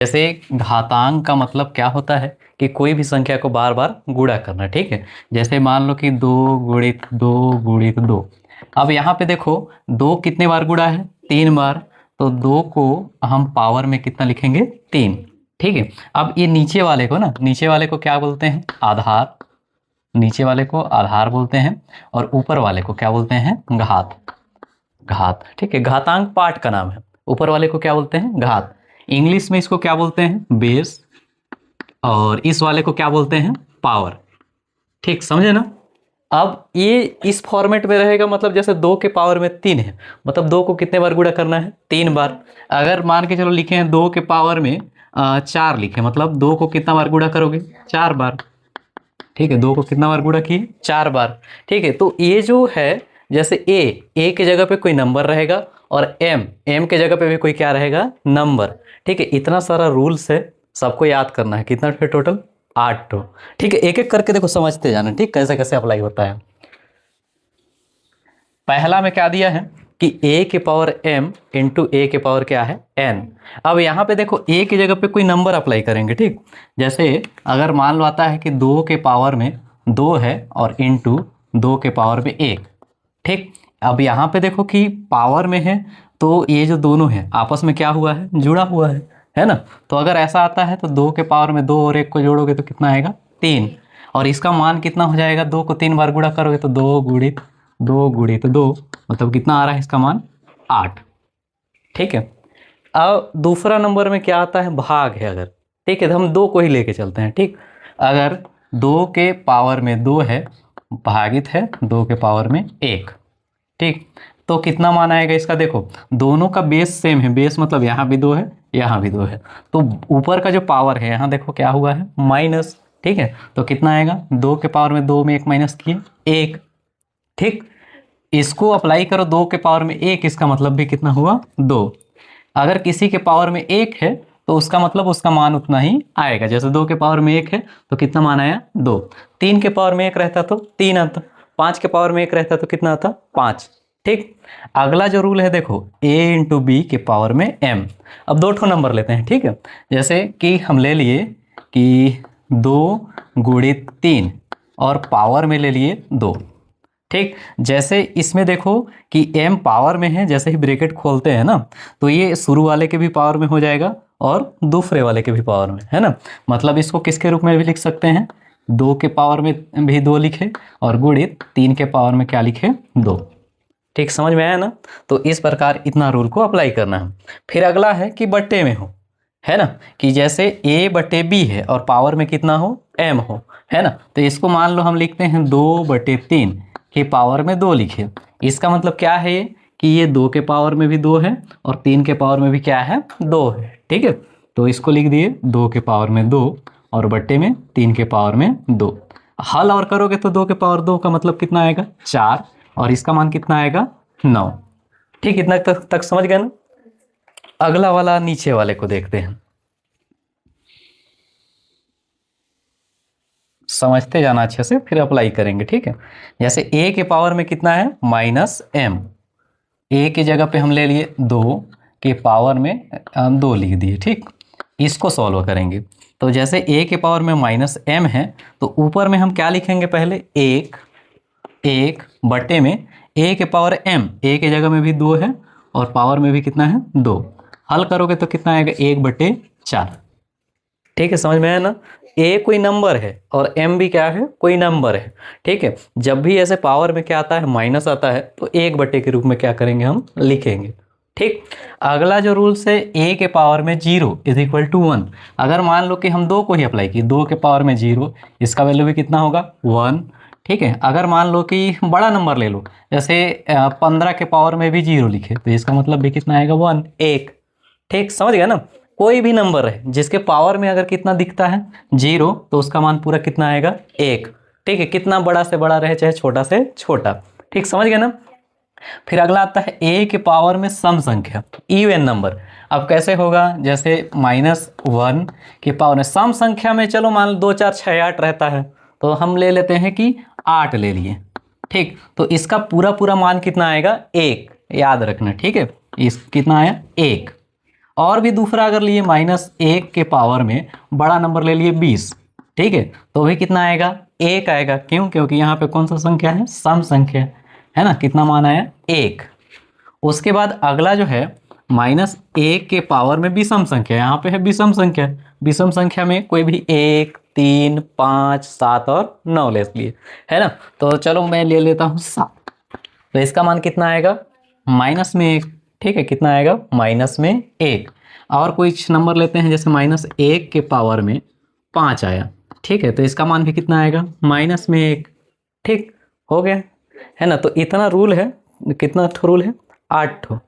जैसे घातांक का मतलब क्या होता है कि कोई भी संख्या को बार बार गुणा करना, ठीक है। जैसे मान लो कि 2 × 2 × 2। अब यहाँ पे देखो 2 कितने बार गुणा है, 3 बार। तो 2 को हम पावर में कितना लिखेंगे, 3, ठीक है। अब ये नीचे वाले को ना, नीचे वाले को क्या बोलते हैं, आधार। नीचे वाले को आधार बोलते हैं और ऊपर वाले को क्या बोलते हैं, घात। घात, ठीक है। घातांक पार्ट का नाम है। ऊपर वाले को क्या बोलते हैं, घात। इंग्लिश में इसको क्या बोलते हैं, बेस। और इस वाले को क्या बोलते हैं, पावर। ठीक, समझे ना। अब ये इस फॉर्मेट में रहेगा, मतलब जैसे 2 के पावर में 3 है, मतलब 2 को कितने बार गुणा करना है, 3 बार। अगर मान के चलो लिखे हैं 2 के पावर में 4 लिखे, मतलब 2 को कितना बार गुणा करोगे, 4 बार। ठीक है, 2 को कितना बार गुणा किए, 4 बार। ठीक है, तो ये जो है, जैसे ए के जगह पे कोई नंबर रहेगा और एम के जगह पे भी कोई क्या रहेगा, नंबर। ठीक है, इतना सारा रूल्स है, सबको याद करना है। कितना है टोटल, 8 तो। ठीक है, एक एक करके देखो, समझते जाना, ठीक, कैसे कैसे अप्लाई होता है। पहला में क्या दिया है कि a के पावर m इंटू ए के पावर क्या है, n। अब यहाँ पे देखो a की जगह पे कोई नंबर अप्लाई करेंगे, ठीक। जैसे अगर मान लो आता है कि 2 के पावर में 2 है और इंटू 2 के पावर में 1, ठीक। अब यहाँ पे देखो कि पावर में है, तो ये जो दोनों है आपस में क्या हुआ है, जुड़ा हुआ है ना। तो अगर ऐसा आता है तो 2 के पावर में 2 और 1 को जोड़ोगे तो कितना आएगा, 3। और इसका मान कितना हो जाएगा, 2 को 3 बार गुणा करोगे तो 2 × 2 मतलब कितना आ रहा है इसका मान, 8। ठीक है। अब दूसरा नंबर में क्या आता है, भाग है अगर, ठीक है, तो हम 2 को ही लेके चलते हैं, ठीक। अगर 2 के पावर में 2 है, भागित है 2 के पावर में 1, ठीक। तो कितना मान आएगा इसका, देखो दोनों का बेस सेम है, बेस मतलब यहाँ भी 2 है, यहाँ भी 2 है, तो ऊपर का जो पावर है यहाँ देखो क्या हुआ है, माइनस। ठीक है, तो कितना आएगा, 2 के पावर में 2 में 1 माइनस किए, 1। ठीक, इसको अप्लाई करो 2 के पावर में 1, इसका मतलब भी कितना हुआ, 2। अगर किसी के पावर में 1 है तो उसका मतलब उसका मान उतना ही आएगा। जैसे 2 के पावर में 1 है तो कितना मान आया, 2। 3 के पावर में 1 रहता तो 3 आता, 5 के पावर में 1 रहता तो कितना आता, 5। ठीक, अगला जो रूल है देखो, a इंटू बी के पावर में m। अब 2 ठो नंबर लेते हैं, ठीक है। जैसे कि हम ले लिए कि 2 × 3 और पावर में ले लिए 2। ठीक, जैसे इसमें देखो कि m पावर में है, जैसे ही ब्रैकेट खोलते हैं ना, तो ये शुरू वाले के भी पावर में हो जाएगा और दूसरे वाले के भी पावर में, है ना। मतलब इसको किसके रूप में भी लिख सकते हैं, 2 के पावर में भी 2 लिखे और गुणित 3 के पावर में क्या लिखे, 2। ठीक, समझ में आया ना। तो इस प्रकार इतना रूल को अप्लाई करना है। फिर अगला है कि बट्टे में हो, है ना, कि जैसे a/b है और पावर में कितना हो, m हो, है ना। तो इसको मान लो हम लिखते हैं 2/3 के पावर में 2 लिखे। इसका मतलब क्या है ये, कि ये 2 के पावर में भी 2 है और 3 के पावर में भी क्या है, 2 है। ठीक है, तो इसको लिख दिए 2 के पावर में 2 और बट्टे में 3 के पावर में 2। हल और करोगे तो 2 के पावर 2 का मतलब कितना आएगा, 4, और इसका मान कितना आएगा, 9। ठीक, इतना तक समझ गए ना। अगला वाला नीचे वाले को देखते हैं, समझते जाना अच्छे से, फिर अप्लाई करेंगे। ठीक है, जैसे a के पावर में कितना है, -m। a की जगह पे हम ले लिए 2 के पावर में 2 लिख दिए। ठीक, इसको सॉल्व करेंगे तो जैसे a के पावर में -m है, तो ऊपर में हम क्या लिखेंगे, पहले 1 बटे में a के पावर m, a की जगह में भी 2 है और पावर में भी कितना है, 2। हल करोगे तो कितना आएगा, 1/4। ठीक है, समझ में आया ना। a कोई नंबर है और m भी क्या है, कोई नंबर है। ठीक है, जब भी ऐसे पावर में क्या आता है, माइनस आता है, तो 1/, के रूप में क्या करेंगे, हम लिखेंगे। ठीक, अगला जो रूल्स है, a के पावर में 0 = 1। अगर मान लो कि हम 2 को ही अप्लाई किए, 2 के पावर में 0, इसका वैल्यू भी कितना होगा, 1। ठीक है, अगर मान लो कि बड़ा नंबर ले लो, जैसे 15 के पावर में भी 0 लिखे, तो इसका मतलब भी कितना आएगा, 1। ठीक, समझ गया ना। कोई भी नंबर है जिसके पावर में अगर कितना दिखता है, 0, तो उसका मान पूरा कितना आएगा, 1। ठीक है, कितना बड़ा से बड़ा रहे चाहे छोटा से छोटा। ठीक, समझ गए ना। फिर अगला आता है a के पावर में सम संख्या, इवन नंबर। अब कैसे होगा, जैसे -1 के पावर में सम संख्या में, चलो मान लो 2 4 6 8 रहता है, तो हम ले लेते हैं कि 8 ले लिए। ठीक, तो इसका पूरा पूरा मान कितना आएगा, 1, याद रखना। ठीक है, इस कितना आया, 1। और भी दूसरा अगर लिए -1 के पावर में बड़ा नंबर ले लिए 20, ठीक है, तो भी कितना आएगा? 1 आएगा। क्यों? क्योंकि यहाँ पे कौन सा संख्या है? सम संख्या है ना। कितना मान आया? 1। उसके बाद अगला जो है -1 के पावर में विषम संख्या, यहाँ पे है विषम संख्या। विषम संख्या में कोई भी 1, 3, 5, 7 और 9 ले लिए, है ना। तो चलो मैं ले लेता हूँ 7। तो इसका मान कितना आएगा? -1। ठीक है, कितना आएगा? -1। और कुछ नंबर लेते हैं, जैसे -1 के पावर में 5 आया, ठीक है, तो इसका मान भी कितना आएगा? -1। ठीक हो गया, है ना। तो इतना रूल है। कितना ठो रूल है? 8 ठो।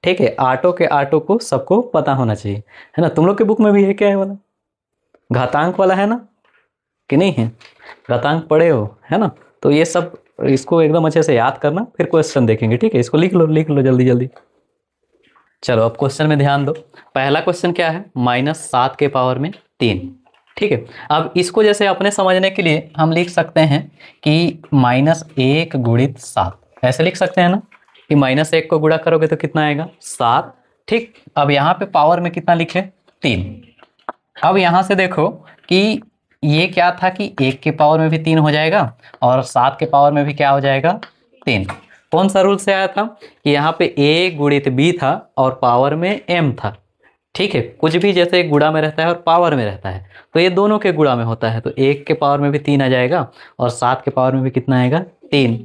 ठीक है, आटो को सबको पता होना चाहिए, है ना। तुम लोग के बुक में भी है क्या है वाला? घातांक वाला है ना, कि नहीं है? घातांक पढ़े हो, है ना। तो ये सब इसको एकदम अच्छे से याद करना, फिर क्वेश्चन देखेंगे, ठीक है। इसको लिख लो जल्दी जल्दी। चलो अब क्वेश्चन में ध्यान दो। पहला क्वेश्चन क्या है? -7 के पावर में 3, ठीक है। अब इसको जैसे अपने समझने के लिए हम लिख सकते हैं कि -1 गुणित 7, ऐसे लिख सकते हैं ना, कि -1 को गुणा करोगे तो कितना आएगा? 7। ठीक, अब यहाँ पे पावर में कितना लिखे? 3। अब यहाँ से देखो कि ये क्या था कि 1 के पावर में भी 3 हो जाएगा और 7 के पावर में भी क्या हो जाएगा? 3। कौन सा रूल से आया था? कि यहाँ पे a गुणित b था और पावर में m था, ठीक है। कुछ भी जैसे गुणा में रहता है और पावर में रहता है, तो ये दोनों के गुणा में होता है। तो 1 के पावर में भी 3 आ जाएगा और 7 के पावर में भी कितना आएगा? 3।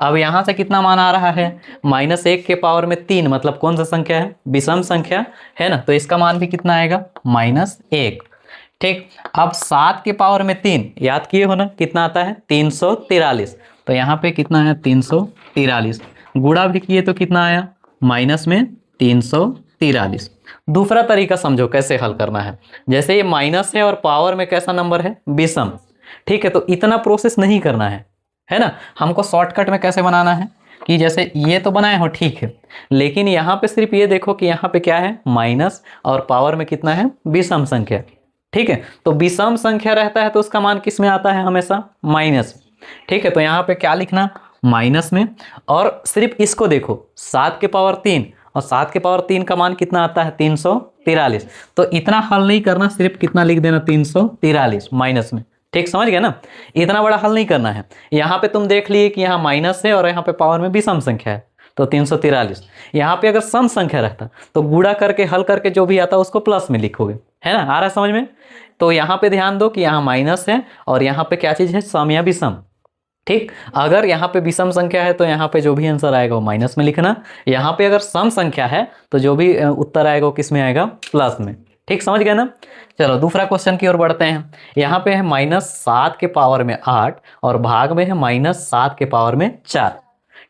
अब यहाँ से कितना मान आ रहा है? -1 के पावर में 3, मतलब कौन सा संख्या है? विषम संख्या, है ना। तो इसका मान भी कितना आएगा? -1। ठीक, अब 7 के पावर में 3 याद किए हो ना, कितना आता है? 343। तो यहाँ पे कितना है? 343। गुणा भी किए तो कितना आया? -343। दूसरा तरीका समझो कैसे हल करना है। जैसे ये माइनस है और पावर में कैसा नंबर है? विषम, ठीक है। तो इतना प्रोसेस नहीं करना है ना। हमको शॉर्टकट में कैसे बनाना है कि जैसे ये तो बनाए हो, ठीक है, लेकिन यहाँ पे सिर्फ ये देखो कि यहाँ पे क्या है? माइनस और पावर में कितना है? विषम संख्या, ठीक है। तो विषम संख्या रहता है तो उसका मान किस में आता है? हमेशा माइनस, ठीक है। तो यहाँ पे क्या लिखना? माइनस में। और सिर्फ इसको देखो, 7 के पावर 3 और 7 के पावर 3 का मान कितना आता है? 343। तो इतना हल नहीं करना, सिर्फ कितना लिख देना? 343 माइनस में। ठीक, समझ गया ना। इतना बड़ा हल नहीं करना है। यहाँ पे तुम देख लिए कि यहाँ माइनस है और यहाँ पे पावर में भी सम संख्या है, तो 343। यहाँ पे अगर सम संख्या रहता तो गुणा करके हल करके जो भी आता उसको प्लस में लिखोगे, है ना। आ रहा है समझ में? तो यहाँ पे ध्यान दो कि यहाँ माइनस है और यहाँ पे क्या चीज़ है? सम या विषम। ठीक, अगर यहाँ पे विषम संख्या है तो यहाँ पे जो भी आंसर आएगा वो माइनस में लिखना। यहाँ पे अगर सम संख्या है तो जो भी उत्तर आएगा वो किस में आएगा? प्लस में। ठीक, समझ गए ना। चलो दूसरा क्वेश्चन की ओर बढ़ते हैं। यहाँ पे है -7 के पावर में 8 और भाग में है -7 के पावर में 4।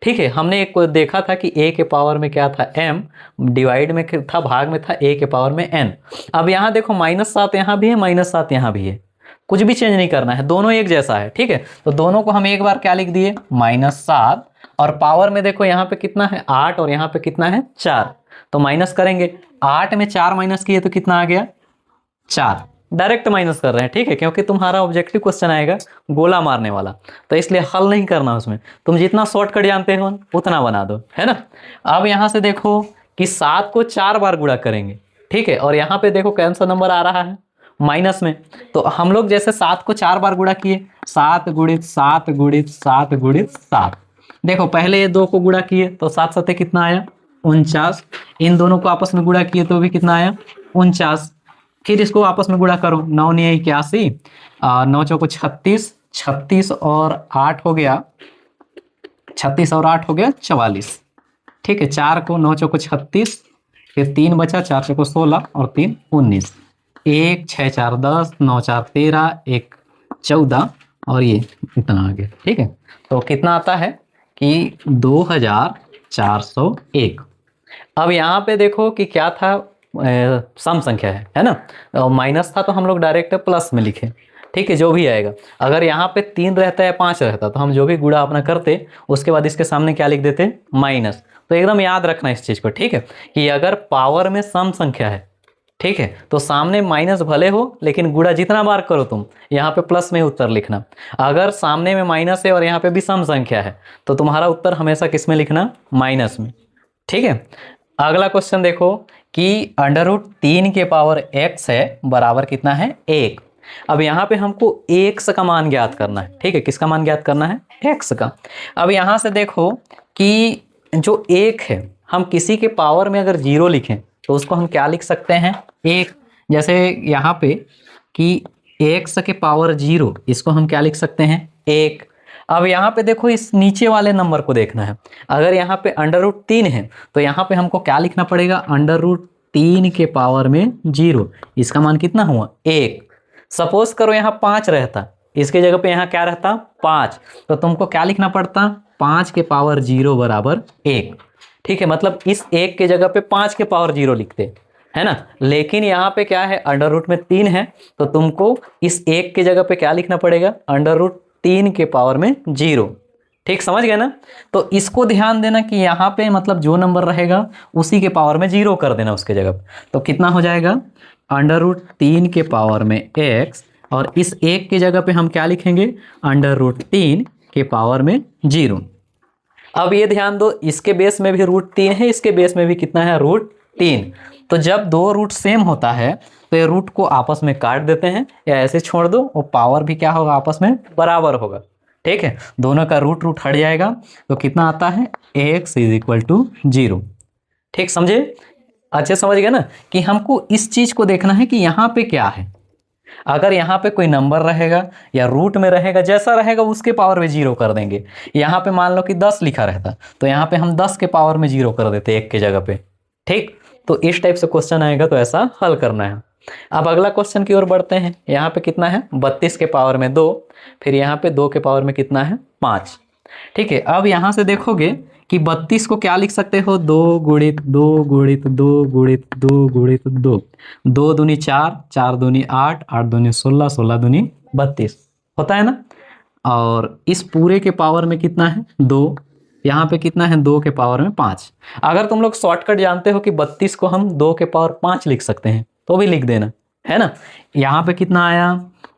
ठीक है, हमने एक को देखा था कि a के पावर में क्या था? m, डिवाइड में था, भाग में था a के पावर में n। अब यहाँ देखो -7 यहाँ भी है, -7 यहाँ भी है, कुछ भी चेंज नहीं करना है, दोनों एक जैसा है, ठीक है। तो दोनों को हम एक बार क्या लिख दिए? -7। और पावर में देखो यहाँ पे कितना है? 8 और यहाँ पे कितना है? 4। तो माइनस करेंगे, 8 में 4 माइनस किए तो कितना आ गया? 4। डायरेक्ट माइनस कर रहे हैं, ठीक है, क्योंकि तुम्हारा ऑब्जेक्टिव क्वेश्चन आएगा गोला मारने वाला, तो इसलिए हल नहीं करना उसमें। तुम जितना शॉर्टकट जानते हो उतना बना दो, है ना। अब यहाँ से देखो कि 7 को 4 बार गुणा करेंगे, ठीक है, और यहाँ पे देखो कौन सा नंबर आ रहा है? माइनस में। तो हम लोग जैसे 7 को 4 बार गुणा किए, 7 गुणित 7 गुणित 7 गुणित 7। देखो पहले ये 2 को गुणा किए तो 7 सत्ते कितना आया? 49। इन दोनों को आपस में गुणा किए तो भी कितना आया? 49। फिर इसको आपस में गुणा करो, 9 9 81, 9 चौको 36, 36 और 8 हो गया, 36 और 8 हो गया 44। ठीक है, 4 को 9 चौको 36, फिर 3 बचा, 4 चौको 16 और 3 19, 1 6 4 10, 9 4 13, 1 14 और ये इतना आ गया। ठीक है, तो कितना आता है कि 2401। अब यहाँ पे देखो कि क्या था? सम संख्या है ना। माइनस था तो हम लोग डायरेक्ट प्लस में लिखे, ठीक है, जो भी आएगा। अगर यहाँ पे 3 रहता है 5 रहता तो हम जो भी गुणा अपना करते उसके बाद इसके सामने क्या लिख देते? माइनस। तो एकदम याद रखना इस चीज़ को, ठीक है, कि अगर पावर में सम संख्या है, ठीक है, तो सामने माइनस भले हो लेकिन गुणा जितना बार करो तुम यहाँ पे प्लस में उत्तर लिखना। अगर सामने में माइनस है और यहाँ पे भी सम संख्या है तो तुम्हारा उत्तर हमेशा किस में लिखना? माइनस में। ठीक है, अगला क्वेश्चन देखो कि √3 के पावर x है बराबर कितना है 1। अब यहाँ पे हमको x का मान ज्ञात करना है, ठीक है, किसका मान ज्ञात करना है, x का। अब यहाँ से देखो कि जो 1 है हम किसी के पावर में अगर 0 लिखें तो उसको हम क्या लिख सकते हैं 1। जैसे यहाँ पे कि x के पावर 0, इसको हम क्या लिख सकते हैं 1। अब यहाँ पे देखो इस नीचे वाले नंबर को देखना है, अगर यहाँ पे √3 है तो यहाँ पे हमको क्या लिखना पड़ेगा, √3 के पावर में 0, इसका मान कितना हुआ 1। सपोज करो यहाँ 5 रहता, इसके जगह पे यहाँ क्या रहता 5, तो तुमको क्या लिखना पड़ता 5 के पावर 0 बराबर 1, ठीक है। मतलब इस 1 के जगह पे 5 के पावर 0 लिखते, है ना। लेकिन यहाँ पे क्या है √3 है, तो तुमको इस 1 के जगह पे क्या लिखना पड़ेगा √3 के पावर में 0, ठीक, समझ गए ना। तो इसको ध्यान देना कि यहाँ पे मतलब जो नंबर रहेगा उसी के पावर में 0 कर देना उसके जगह पे। तो कितना हो जाएगा √3 के पावर में x, और इस 1 की जगह पे हम क्या लिखेंगे √3 के पावर में 0। अब ये ध्यान दो, इसके बेस में भी √3 है, इसके बेस में भी कितना है √3। तो जब दो रूट सेम होता है तो ये रूट को आपस में काट देते हैं या ऐसे छोड़ दो, और पावर भी क्या होगा आपस में बराबर होगा, ठीक है। दोनों का रूट हट जाएगा तो कितना आता है x = 0, ठीक, समझे, अच्छे समझ गए ना कि हमको इस चीज को देखना है कि यहाँ पे क्या है। अगर यहाँ पे कोई नंबर रहेगा या रूट में रहेगा, जैसा रहेगा उसके पावर में 0 कर देंगे। यहाँ पे मान लो कि 10 लिखा रहता तो यहाँ पे हम 10 के पावर में 0 कर देते 1 के जगह पे, ठीक। तो इस टाइप से क्वेश्चन आएगा तो ऐसा हल करना है। अब अगला क्वेश्चन की ओर बढ़ते हैं। यहाँ पे कितना है 32 के पावर में 2, फिर यहाँ पे 2 के पावर में कितना है 5, ठीक है। अब यहाँ से देखोगे कि 32 को क्या लिख सकते हो 2 × 2 × 2 × 2 × 2, 2 दूनी 4, 4 दूनी 8, 8 दूनी 16, 16 दूनी 32 होता है ना। और इस पूरे के पावर में कितना है 2, यहाँ पे कितना है 2 के पावर में 5। अगर तुम लोग शॉर्टकट जानते हो कि 32 को हम 2 के पावर 5 लिख सकते हैं तो भी लिख देना, है ना। यहाँ पे कितना आया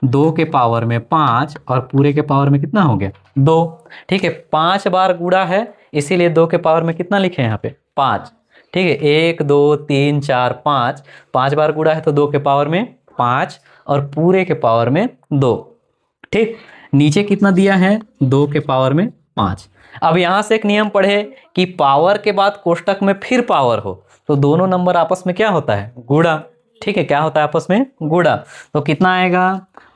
2 के पावर में 5 और पूरे के पावर में कितना हो गया 2, ठीक है। 5 बार गुणा है इसीलिए 2 के पावर में कितना लिखे यहाँ पे 5, ठीक है। 1 2 3 4 5, 5 बार गुणा है तो 2 के पावर में 5 और पूरे के पावर में 2, ठीक। नीचे कितना दिया है 2 के पावर में 5। अब यहाँ से एक नियम पढ़े कि पावर के बाद कोष्टक में फिर पावर हो तो दोनों नंबर आपस में क्या होता है गुणा, ठीक है। क्या होता है आपस में गुणा। तो कितना आएगा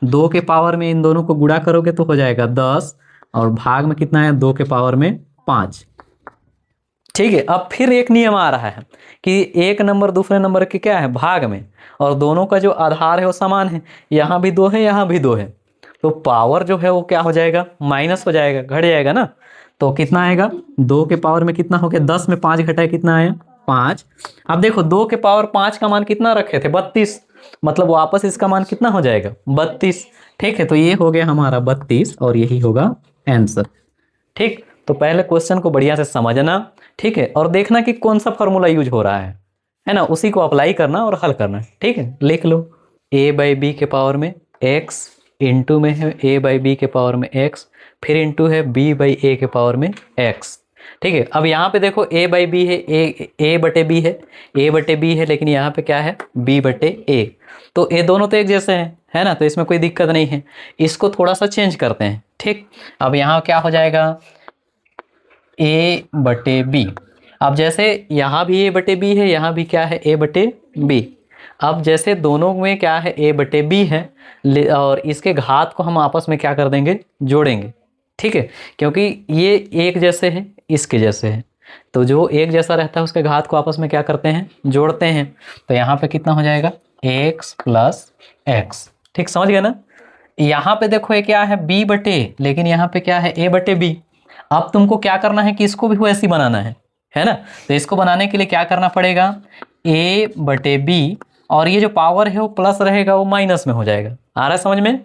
2 के पावर में इन दोनों को गुणा करोगे तो हो जाएगा 10, और भाग में कितना है 2 के पावर में 5, ठीक है। अब फिर एक नियम आ रहा है कि एक नंबर दूसरे नंबर के क्या है भाग में, और दोनों का जो आधार है वो समान है, यहाँ भी 2 है यहाँ भी 2 है, तो पावर जो है वो क्या हो जाएगा माइनस हो जाएगा, घट जाएगा ना। तो कितना आएगा 2 के पावर में कितना हो गया 10 में 5 घटाए कितना आया 5। अब देखो 2 के पावर 5 का मान कितना रखे थे 32, मतलब वापस इसका मान कितना हो जाएगा 32, ठीक है। तो ये हो गया हमारा 32 और यही होगा आंसर, ठीक। तो पहले क्वेश्चन को बढ़िया से समझना, ठीक है, और देखना कि कौन सा फॉर्मूला यूज हो रहा है ना, उसी को अप्लाई करना और हल करना, ठीक है। लिख लो a/b के पावर में x, इंटू में है a/b के पावर में x, फिर इंटू है b/a के पावर में x, ठीक है। अब यहाँ पे देखो a/b है, a/b है, a/b है, लेकिन यहाँ पे क्या है b/a, तो ये दोनों तो एक जैसे हैं, है ना, तो इसमें कोई दिक्कत नहीं है। इसको थोड़ा सा चेंज करते हैं, ठीक। अब यहाँ क्या हो जाएगा a/b। अब जैसे यहाँ भी a/b है, यहाँ भी क्या है a/b। अब जैसे दोनों में क्या है a/b है, और इसके घात को हम आपस में क्या कर देंगे जोड़ेंगे, ठीक है, क्योंकि ये एक जैसे है इसके जैसे है, तो जो एक जैसा रहता है उसके घात को आपस में क्या करते हैं जोड़ते हैं। तो यहाँ पे कितना हो जाएगा x + x, ठीक, समझ गए ना। यहाँ पे देखो ये क्या है b/a, लेकिन यहाँ पे क्या है a/b। अब तुमको क्या करना है कि इसको भी वैसे ही बनाना है ना। तो इसको बनाने के लिए क्या करना पड़ेगा a/b, और ये जो पावर है वो प्लस रहेगा वो माइनस में हो जाएगा, आ रहा है समझ में,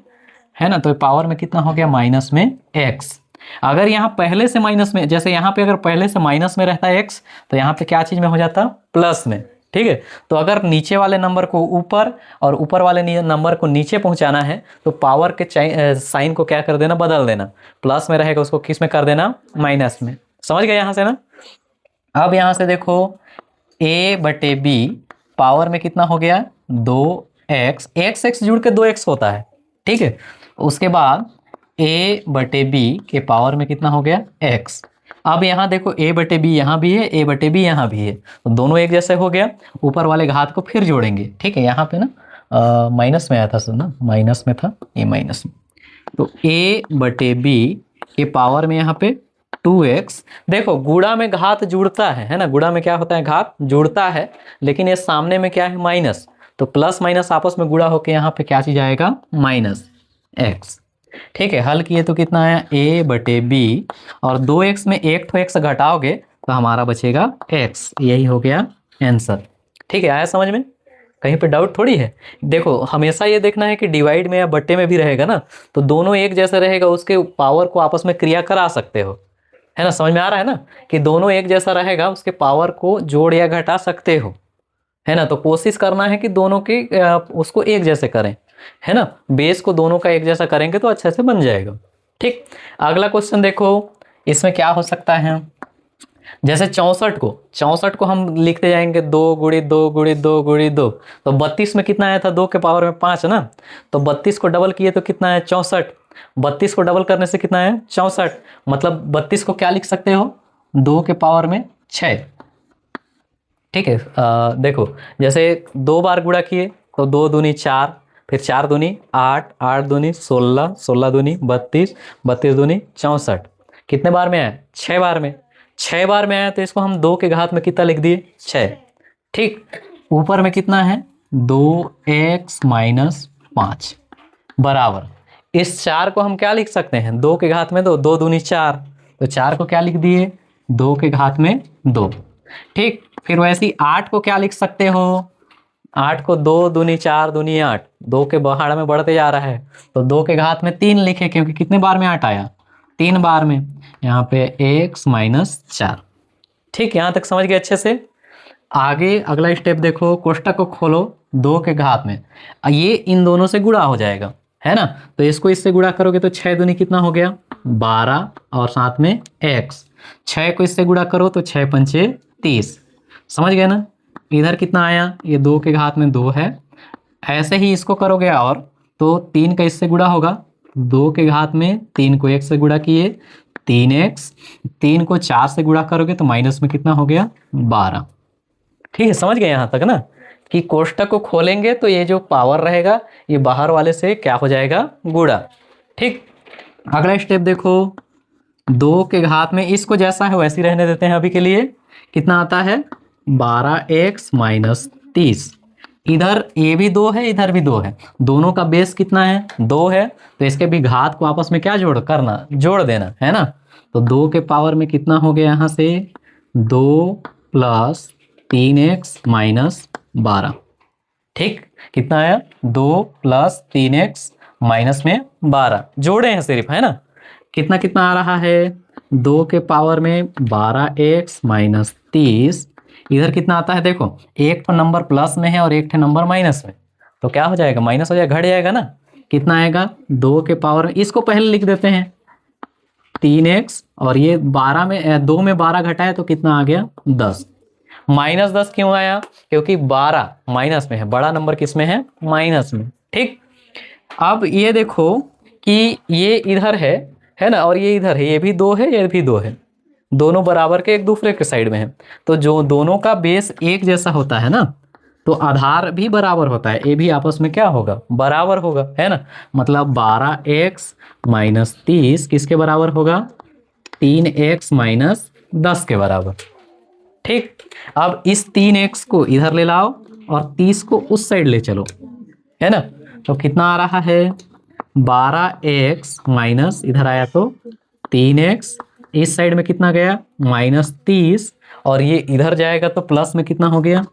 है ना। तो पावर में कितना हो गया माइनस में x। अगर यहाँ पहले से माइनस में, जैसे यहाँ पे अगर पहले से माइनस में रहता है x, तो यहाँ पे क्या चीज में हो जाता प्लस में, ठीक है। तो अगर नीचे वाले नंबर को ऊपर और ऊपर वाले नंबर को नीचे पहुंचाना है तो पावर के साइन को क्या कर देना बदल देना, प्लस में रहेगा उसको किस में कर देना माइनस में, समझ गए यहाँ से ना। अब यहाँ से देखो a/b पावर में कितना हो गया 2x, x जुड़ के 2x होता है, ठीक है। उसके बाद a बटे b के पावर में कितना हो गया x। अब यहाँ देखो a बटे b यहाँ भी है, a बटे b यहाँ भी है, तो दोनों एक जैसे हो गया। ऊपर वाले घात को फिर जोड़ेंगे, ठीक है। यहाँ पे ना माइनस में आया था, सुनना माइनस में था, ये माइनस में, तो a बटे b के पावर में यहाँ पे 2x। देखो गुणा में घात जुड़ता है ना, गुणा में क्या होता है घात जुड़ता है, लेकिन ये सामने में क्या है माइनस, तो प्लस माइनस आपस में गुणा होके यहाँ पे क्या चीज आएगा माइनस x, ठीक है। हल किए तो कितना आया a बटे b, और 2x में एक तो x घटाओगे तो हमारा बचेगा x, यही हो गया आंसर, ठीक है। आया समझ में, कहीं पे डाउट थोड़ी है। देखो हमेशा ये देखना है कि डिवाइड में या बट्टे में भी रहेगा ना, तो दोनों एक जैसा रहेगा, उसके पावर को आपस में क्रिया करा सकते हो, है ना। समझ में आ रहा है ना कि दोनों एक जैसा रहेगा, उसके पावर को जोड़ या घटा सकते हो, है ना। तो कोशिश करना है कि दोनों के उसको एक जैसे करें, है ना। बेस को दोनों का एक जैसा करेंगे तो अच्छे से बन जाएगा, ठीक। अगला क्वेश्चन देखो, इसमें क्या हो सकता है, जैसे 64 को हम लिखते जाएंगे 2 गुणित 2 गुणित 2 गुणित 2, तो 32 में कितना आया था 2 के पावर में 5 ना, तो 32 को डबल किए तो कितना है 64, 32 को डबल करने से कितना है 64, मतलब 32 को क्या लिख सकते हो 2 के पावर में 6, ठीक है। देखो जैसे 2 बार गुणा किए तो 2 दूनी 4, फिर 4 दूनी 8, 8 दूनी 16, 16 दूनी 32, 32 दूनी 64, कितने बार में आया 6 बार में, 6 बार में आया तो इसको हम 2 के घात में कितना लिख दिए 6, ठीक। ऊपर में कितना है 2x माइनस 5 बराबर, इस 4 को हम क्या लिख सकते हैं 2 के घात में 2, 2 दूनी 4, तो 4 को क्या लिख दिए 2 के घात में 2, ठीक। फिर वैसे ही 8 को क्या लिख सकते हो, 8 को 2 दूनी 4 दूनी 8, 2 के बहाड़ में बढ़ते जा रहा है, तो 2 के घात में 3 लिखे, क्योंकि कितने बार में 8 आया 3 बार में, यहाँ पे x माइनस 4, ठीक। यहाँ तक समझ गए अच्छे से। आगे अगला स्टेप देखो, कोष्टक को खोलो 2 के घात में, ये इन दोनों से गुणा हो जाएगा, है ना। तो इसको इससे गुणा करोगे तो 6 दूनी कितना हो गया 12, और साथ में x, 6 को इससे गुणा करो तो 6 पंचे 30, समझ गए ना। इधर कितना आया, ये 2 के घात में 2 है, ऐसे ही इसको करोगे और तो 3 का इससे गुणा होगा, 2 के घात में 3 को 1 से गुणा किए 3x, 3 को 4 से गुणा करोगे तो माइनस में कितना हो गया 12, ठीक है। समझ गए यहाँ तक ना कि कोष्टक को खोलेंगे तो ये जो पावर रहेगा ये बाहर वाले से क्या हो जाएगा गुणा, ठीक। अगला स्टेप देखो, 2 के घात में इसको जैसा है वैसे ही रहने देते हैं अभी के लिए, कितना आता है 12x माइनस 30, इधर ये भी 2 है इधर भी 2 है, दोनों का बेस कितना है 2 है, तो इसके भी घात को आपस में क्या जोड़ देना, है ना। तो 2 के पावर में कितना हो गया यहाँ से 2 प्लस 3x माइनस 12, ठीक। कितना आया 2 प्लस 3x माइनस में 12, जोड़े हैं सिर्फ, है ना। कितना कितना आ रहा है 2 के पावर में 12x माइनस 30, इधर कितना आता है देखो, एक तो नंबर प्लस में है और एक तो नंबर माइनस में, तो क्या हो जाएगा माइनस हो जाएगा, घट जाएगा ना। कितना आएगा 2 के पावर में, इसको पहले लिख देते हैं 3x, और ये 12 में 2 में 12 घटाए तो कितना आ गया 10, माइनस 10 क्यों आया, क्योंकि 12 माइनस में है, बड़ा नंबर किस में है माइनस में, ठीक। अब ये देखो कि ये इधर है ना, और ये इधर है, ये भी 2 है ये भी 2 है, दोनों बराबर के एक दूसरे के साइड में है, तो जो दोनों का बेस एक जैसा होता है ना, तो आधार भी बराबर होता है, ये भी आपस में क्या होगा बराबर होगा, है ना। मतलब 12x माइनस 30 किसके बराबर होगा 3x माइनस 10 के बराबर, ठीक। अब इस 3x को इधर ले लाओ और 30 को उस साइड ले चलो, है ना। तो कितना आ रहा है 12x माइनस, इधर आया तो 3x, इस साइड में कितना गया माइनस 30, और ये इधर जाएगा तो प्लस में कितना हो गया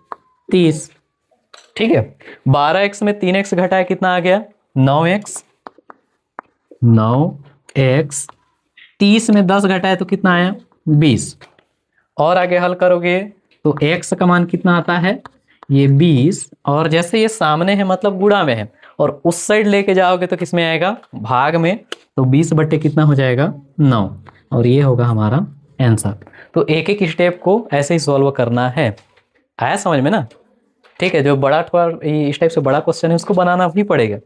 30, ठीक है। 12x में 3x घटाया कितना आ गया 9x, 9x, 30 में 10 घटाए तो कितना आया 20, और आगे हल करोगे तो x का मान कितना आता है ये 20, और जैसे ये सामने है मतलब गुणा में है, और उस साइड लेके जाओगे तो किस में आएगा भाग में, तो 20 बट्टे कितना हो जाएगा 9, और ये होगा हमारा आंसर। तो एक एक स्टेप को ऐसे ही सॉल्व करना है, आया समझ में ना। ठीक है, जो बड़ा थोड़ा इस टाइप से बड़ा क्वेश्चन है उसको बनाना भी पड़ेगा।